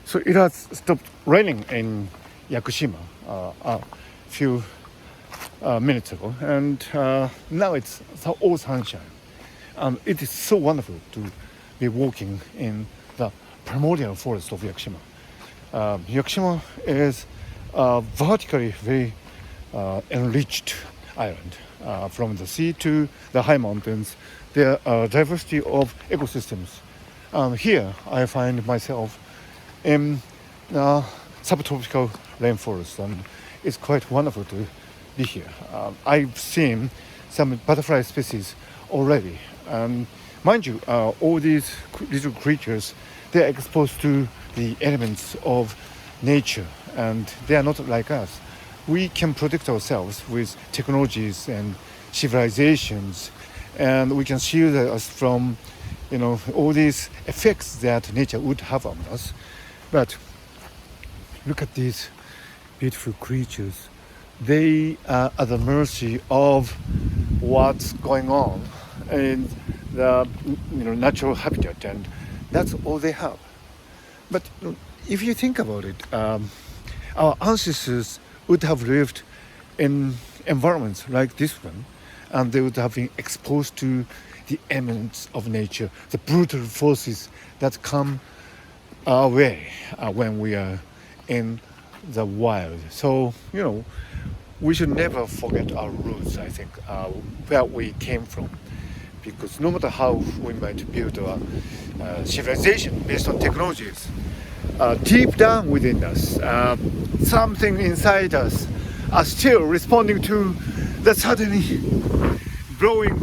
So it has stopped raining in Yakushima a few minutes ago, and now it's all sunshine. It is so wonderful to be walking in the primordial forest of Yakushima. Yakushima is a vertically very enriched island. From the sea to the high mountains, there are diversity of ecosystems. Here, I find myself in subtropical rainforest, and it's quite wonderful to be here. I've seen some butterfly species already, and mind you, all these little creatures, they're exposed to the elements of nature, and they are not like us. We can protect ourselves with technologies and civilizations, and we can shield us from, all these effects that nature would have on us. But look at these beautiful creatures. They are at the mercy of what's going on in the natural habitat, and that's all they have. But if you think about it, our ancestors would have lived in environments like this one, and they would have been exposed to the elements of nature, the brutal forces that come our way when we are in the wild. So, we should never forget our roots, I think, where we came from. Because no matter how we might build a civilization based on technologies, deep down within us, something inside us are still responding to the suddenly blowing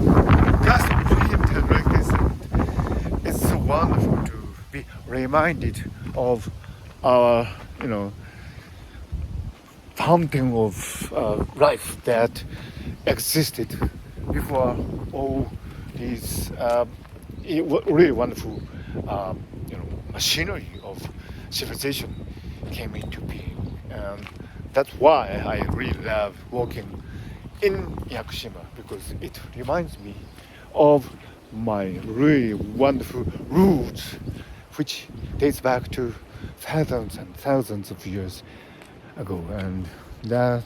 gust of wind like this. And it's so wonderful to be reminded of our, fountain of life that existed before all these really wonderful, machinery of civilization came into being. And that's why I really love walking in Yakushima, because it reminds me of my really wonderful roots, which dates back to thousands and thousands of years ago, and that's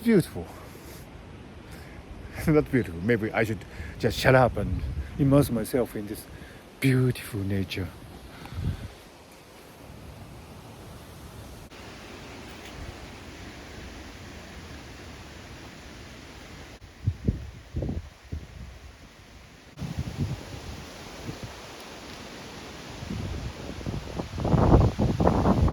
beautiful. That's beautiful. Maybe I should just shut up and immerse myself in this beautiful nature.